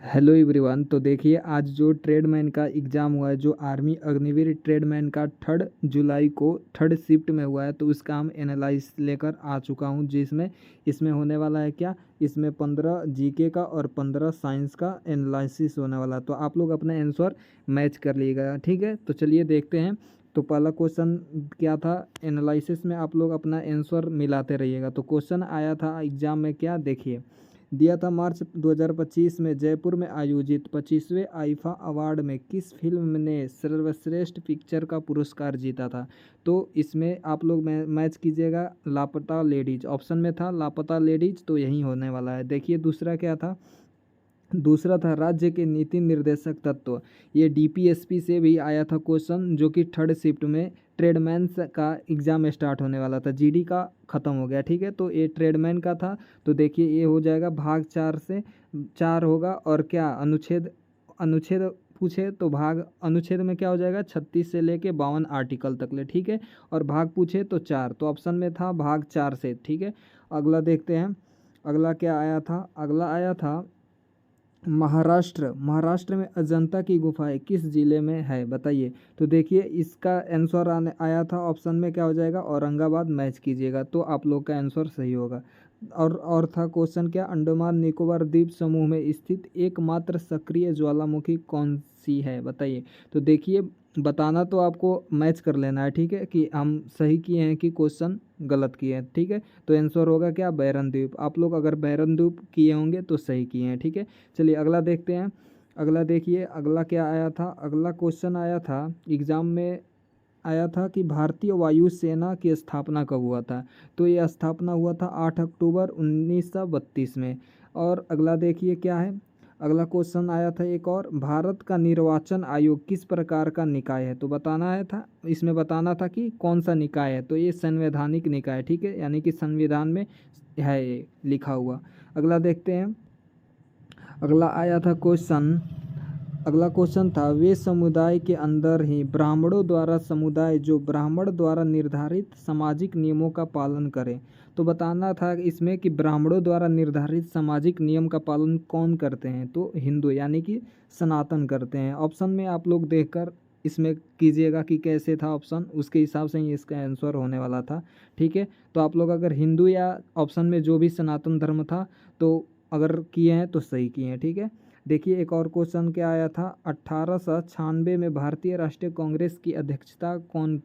Hello everyone. तो देखिए आज जो ट्रेडमैन का एग्ज़ाम हुआ है, जो आर्मी अग्निवीर ट्रेडमैन का 3 जुलाई को 3rd शिफ्ट में हुआ है, तो उसका हम एनालाइज लेकर आ चुका हूँ। जिसमें इसमें होने वाला है क्या, इसमें 15 जीके का और 15 साइंस का एनालिसिस होने वाला है। तो आप लोग अपना आंसर मैच कर लीजिएगा, ठीक है। तो चलिए देखते हैं। तो पहला क्वेश्चन क्या था, एनालिसिस में आप लोग अपना आंसर मिलाते रहिएगा। तो क्वेश्चन आया था एग्ज़ाम में, क्या देखिए दिया था, मार्च 2025 में जयपुर में आयोजित 25वें आईफा अवार्ड में किस फिल्म ने सर्वश्रेष्ठ पिक्चर का पुरस्कार जीता था। तो इसमें आप लोग मैच कीजिएगा। लापता लेडीज ऑप्शन में था, लापता लेडीज, तो यही होने वाला है। देखिए दूसरा क्या था, दूसरा था राज्य के नीति निर्देशक तत्व। ये डीपीएसपी से भी आया था क्वेश्चन, जो कि 3rd शिफ्ट में ट्रेडमैन का एग्ज़ाम स्टार्ट होने वाला था। जीडी का ख़त्म हो गया, ठीक है। तो ये ट्रेडमैन का था। तो देखिए ये हो जाएगा भाग 4 से 4 होगा, और क्या अनुच्छेद अनुच्छेद पूछे तो भाग अनुच्छेद में क्या हो जाएगा, 36 से लेके 52 आर्टिकल तक ले, ठीक है। और भाग पूछे तो 4, तो ऑप्शन में था भाग 4 से, ठीक है। अगला देखते हैं, अगला क्या आया था, अगला आया था महाराष्ट्र में अजंता की गुफाएं किस जिले में है, बताइए। तो देखिए इसका आंसर आने आया था ऑप्शन में, क्या हो जाएगा, औरंगाबाद। मैच कीजिएगा तो आप लोग का आंसर सही होगा। और था क्वेश्चन क्या, अंडमान निकोबार द्वीप समूह में स्थित एकमात्र सक्रिय ज्वालामुखी कौन सी है, बताइए। तो देखिए बताना तो आपको मैच कर लेना है, ठीक है, कि हम सही किए हैं कि क्वेश्चन गलत किए हैं, ठीक है। तो आंसर होगा क्या, बैरन द्वीप। आप लोग अगर बैरन द्वीप किए होंगे तो सही किए हैं, ठीक है। चलिए अगला देखते हैं। अगला देखिए, अगला क्या आया था, अगला क्वेश्चन आया था एग्ज़ाम में, आया था कि भारतीय वायुसेना की स्थापना कब हुआ था। तो ये स्थापना हुआ था 8 अक्टूबर 1932 में। और अगला देखिए क्या है, अगला क्वेश्चन आया था एक और, भारत का निर्वाचन आयोग किस प्रकार का निकाय है। तो बताना है था, इसमें बताना था कि कौन सा निकाय है। तो ये संवैधानिक निकाय, ठीक है, यानी कि संविधान में है ये लिखा हुआ। अगला देखते हैं, अगला आया था क्वेश्चन, अगला क्वेश्चन था, वे समुदाय के अंदर ही ब्राह्मणों द्वारा समुदाय जो ब्राह्मण द्वारा निर्धारित सामाजिक नियमों का पालन करें। तो बताना था इसमें कि ब्राह्मणों द्वारा निर्धारित सामाजिक नियम का पालन कौन करते हैं। तो हिंदू, यानी कि सनातन करते हैं। ऑप्शन में आप लोग देखकर इसमें कीजिएगा कि कैसे था ऑप्शन, उसके हिसाब से ही इसका आंसर होने वाला था, ठीक है। तो आप लोग अगर हिंदू या ऑप्शन में जो भी सनातन धर्म था, तो अगर किए हैं तो सही किए हैं, ठीक है। देखिए एक और क्वेश्चन क्या आया था, 1896 में भारतीय राष्ट्रीय कांग्रेस की अध्यक्षता कौन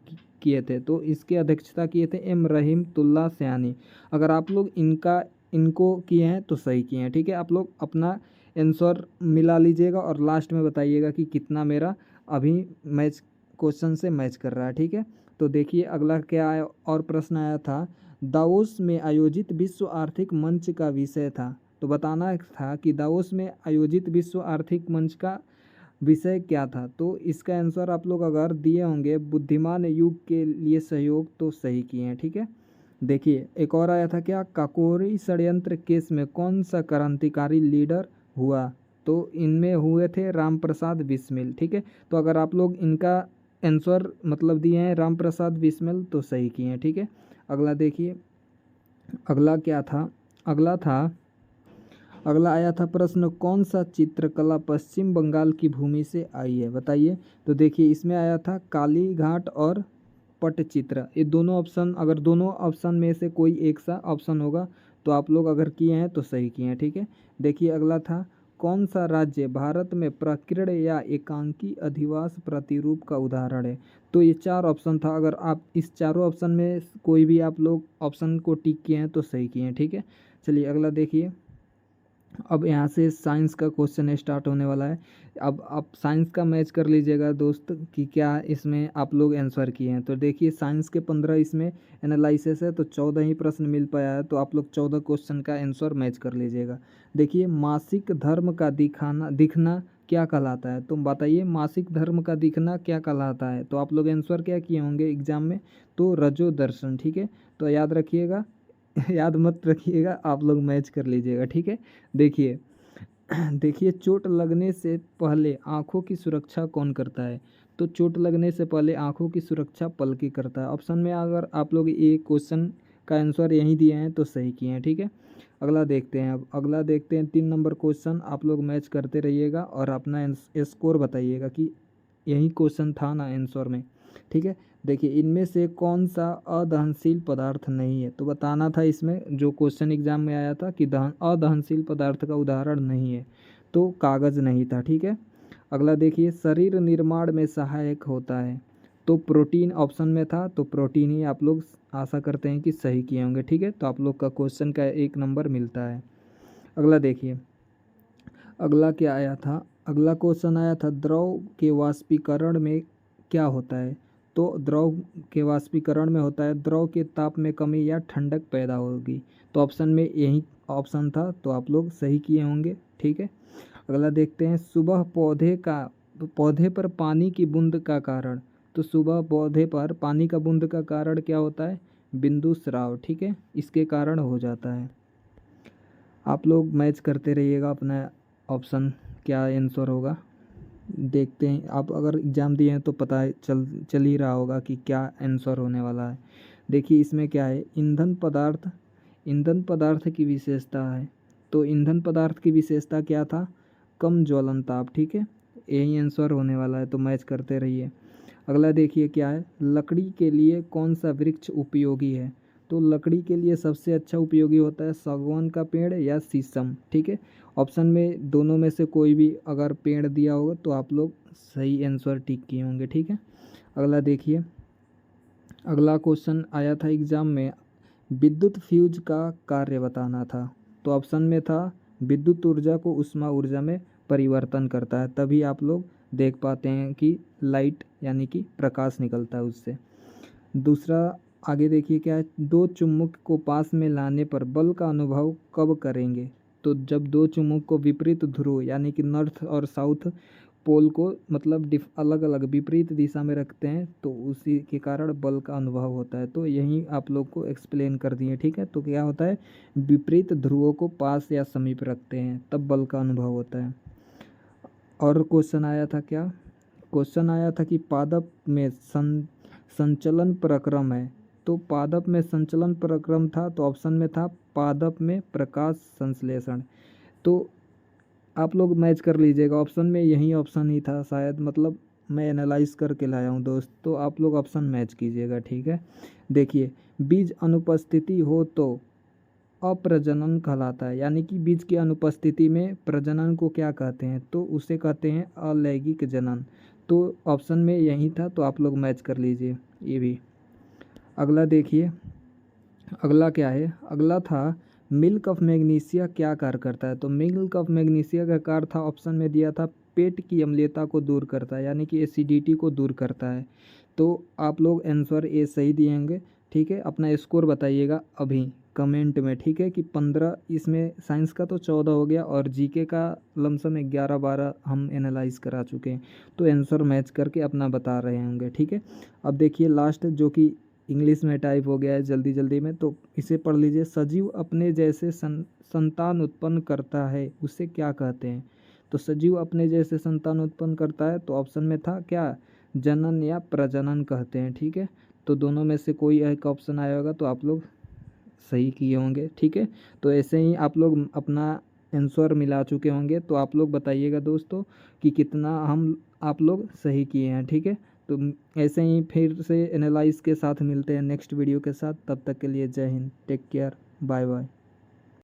किए थे। तो इसकी अध्यक्षता किए थे एम रहीमतुल्लाह सैनी। अगर आप लोग इनको किए हैं तो सही किए हैं, ठीक है। आप लोग अपना आंसर मिला लीजिएगा और लास्ट में बताइएगा कि कितना मेरा अभी मैच क्वेश्चन से मैच कर रहा है, ठीक है। तो देखिए अगला क्या आया, और प्रश्न आया था, दावोस में आयोजित विश्व आर्थिक मंच का विषय था। तो बताना था कि दावोस में आयोजित विश्व आर्थिक मंच का विषय क्या था। तो इसका आंसर आप लोग अगर दिए होंगे बुद्धिमान युग के लिए सहयोग, तो सही किए हैं, ठीक है। देखिए एक और आया था क्या, काकोरी षड्यंत्र केस में कौन सा क्रांतिकारी लीडर हुआ। तो इनमें हुए थे राम प्रसाद बिस्मिल, ठीक है। तो अगर आप लोग इनका आंसर मतलब दिए हैं राम प्रसाद बिस्मिल, तो सही किए हैं, ठीक है। अगला देखिए, अगला क्या था, अगला था, अगला आया था प्रश्न, कौन सा चित्रकला पश्चिम बंगाल की भूमि से आई है, बताइए। तो देखिए इसमें आया था काली घाट और पटचित्र। ये दोनों ऑप्शन, अगर दोनों ऑप्शन में से कोई एक सा ऑप्शन होगा, तो आप लोग अगर किए हैं तो सही किए हैं, ठीक है। देखिए अगला था, कौन सा राज्य भारत में प्रकीर्ण या एकांकी अधिवास प्रतिरूप का उदाहरण है। तो ये 4 ऑप्शन था, अगर आप इस चारों ऑप्शन में कोई भी आप लोग ऑप्शन को टिक किए हैं तो सही किए हैं, ठीक है। चलिए अगला देखिए, अब यहाँ से साइंस का क्वेश्चन स्टार्ट होने वाला है। अब आप साइंस का मैच कर लीजिएगा दोस्त, कि क्या इसमें आप लोग आंसर किए हैं। तो देखिए साइंस के 15 इसमें एनालिसिस है, तो 14 ही प्रश्न मिल पाया है। तो आप लोग 14 क्वेश्चन का आंसर मैच कर लीजिएगा। देखिए मासिक धर्म का दिखना क्या कहलाता है। तो बताइए मासिक धर्म का दिखना क्या कहलाता है। तो आप लोग आंसर क्या किए होंगे एग्जाम में, तो रजो दर्शन, ठीक है। तो याद रखिएगा याद मत रखिएगा, आप लोग मैच कर लीजिएगा, ठीक है। देखिए देखिए चोट लगने से पहले आँखों की सुरक्षा कौन करता है। तो चोट लगने से पहले आँखों की सुरक्षा पलकी करता है। ऑप्शन में अगर आप लोग ये क्वेश्चन का आंसर यहीं दिए हैं तो सही किए हैं, ठीक है। अगला देखते हैं, अब अगला देखते हैं 3 नंबर क्वेश्चन। आप लोग मैच करते रहिएगा और अपना स्कोर बताइएगा कि यही क्वेश्चन था ना आंसर में, ठीक है। देखिए, इनमें से कौन सा अदहनशील पदार्थ नहीं है, तो बताना था इसमें जो क्वेश्चन एग्जाम में आया था कि अदहनशील पदार्थ का उदाहरण नहीं है, तो कागज़ नहीं था, ठीक है। अगला देखिए, शरीर निर्माण में सहायक होता है, तो प्रोटीन ऑप्शन में था, तो प्रोटीन ही आप लोग आशा करते हैं कि सही किए होंगे, ठीक है। तो आप लोग का क्वेश्चन का 1 नंबर मिलता है। अगला देखिए, अगला क्या आया था, अगला क्वेश्चन आया था द्रव के वाष्पीकरण में क्या होता है, तो द्रव के वाष्पीकरण में होता है द्रव के ताप में कमी या ठंडक पैदा होगी, तो ऑप्शन में यही ऑप्शन था, तो आप लोग सही किए होंगे, ठीक है। अगला देखते हैं, सुबह पौधे पर पानी की बूंद का कारण, तो सुबह पौधे पर पानी का बूंद का कारण क्या होता है, बिंदु स्राव, ठीक है, इसके कारण हो जाता है। आप लोग मैच करते रहिएगा अपना ऑप्शन क्या आंसर होगा। देखते हैं, आप अगर एग्ज़ाम दिए हैं तो पता चल ही रहा होगा कि क्या आंसर होने वाला है। देखिए, इसमें क्या है, ईंधन पदार्थ की विशेषता है, तो ईंधन पदार्थ की विशेषता क्या था, कम ज्वलनताप, ठीक है, यही आंसर होने वाला है, तो मैच करते रहिए। अगला देखिए क्या है, लकड़ी के लिए कौन सा वृक्ष उपयोगी है, तो लकड़ी के लिए सबसे अच्छा उपयोगी होता है सागवान का पेड़ या शीशम, ठीक है। ऑप्शन में दोनों में से कोई भी अगर पेड़ दिया होगा तो आप लोग सही आंसर टिक किए होंगे, ठीक है। अगला देखिए, अगला क्वेश्चन आया था एग्ज़ाम में, विद्युत फ्यूज का कार्य बताना था, तो ऑप्शन में था विद्युत ऊर्जा को ऊष्मा ऊर्जा में परिवर्तन करता है, तभी आप लोग देख पाते हैं कि लाइट यानी कि प्रकाश निकलता है उससे। दूसरा आगे देखिए क्या है, दो चुम्बक को पास में लाने पर बल का अनुभव कब करेंगे, तो जब दो चुम्बक को विपरीत ध्रुव यानी कि नॉर्थ और साउथ पोल को मतलब अलग अलग विपरीत दिशा में रखते हैं तो उसी के कारण बल का अनुभव होता है, तो यही आप लोग को एक्सप्लेन कर दिए, ठीक है। तो क्या होता है, विपरीत ध्रुवों को पास या समीप रखते हैं तब बल का अनुभव होता है। और क्वेश्चन आया था क्या, क्वेश्चन आया था कि पादप में संचलन प्रक्रम है, तो पादप में संचलन प्रक्रम था, तो ऑप्शन में था पादप में प्रकाश संश्लेषण, तो आप लोग मैच कर लीजिएगा, ऑप्शन में यही ऑप्शन ही था शायद, मतलब मैं एनालाइज करके लाया हूँ दोस्त, तो आप लोग ऑप्शन मैच कीजिएगा, ठीक है। देखिए, बीज अनुपस्थिति हो तो अप्रजनन कहलाता है, यानी कि बीज की अनुपस्थिति में प्रजनन को क्या कहते हैं, तो उसे कहते हैं अलैंगिक जनन, तो ऑप्शन में यही था, तो आप लोग मैच कर लीजिए ये भी। अगला देखिए, अगला क्या है, अगला था मिल्क ऑफ मैग्नीशिया क्या कार्य करता है, तो मिल्क ऑफ मैग्नीशिया का कार्य था, ऑप्शन में दिया था पेट की अम्लता को दूर करता है, यानी कि एसिडिटी को दूर करता है, तो आप लोग आंसर ए सही दिएंगे, ठीक है। अपना स्कोर बताइएगा अभी कमेंट में, ठीक है, कि 15 इसमें साइंस का तो 14 हो गया और जीके का लमसम 11-12 हम एनालाइज करा चुके हैं, तो आंसर मैच करके अपना बता रहे होंगे, ठीक है। अब देखिए लास्ट जो कि इंग्लिश में टाइप हो गया है जल्दी जल्दी में, तो इसे पढ़ लीजिए, सजीव अपने जैसे संतान उत्पन्न करता है उसे क्या कहते हैं, तो सजीव अपने जैसे संतान उत्पन्न करता है, तो ऑप्शन में था क्या, जनन या प्रजनन कहते हैं, ठीक है। तो दोनों में से कोई एक ऑप्शन आया होगा तो आप लोग सही किए होंगे, ठीक है। तो ऐसे ही आप लोग अपना आंसर मिला चुके होंगे, तो आप लोग बताइएगा दोस्तों कि कितना आप लोग सही किए हैं, ठीक है। तो ऐसे ही फिर से एनालाइज के साथ मिलते हैं नेक्स्ट वीडियो के साथ, तब तक के लिए जय Hind, take care, bye bye.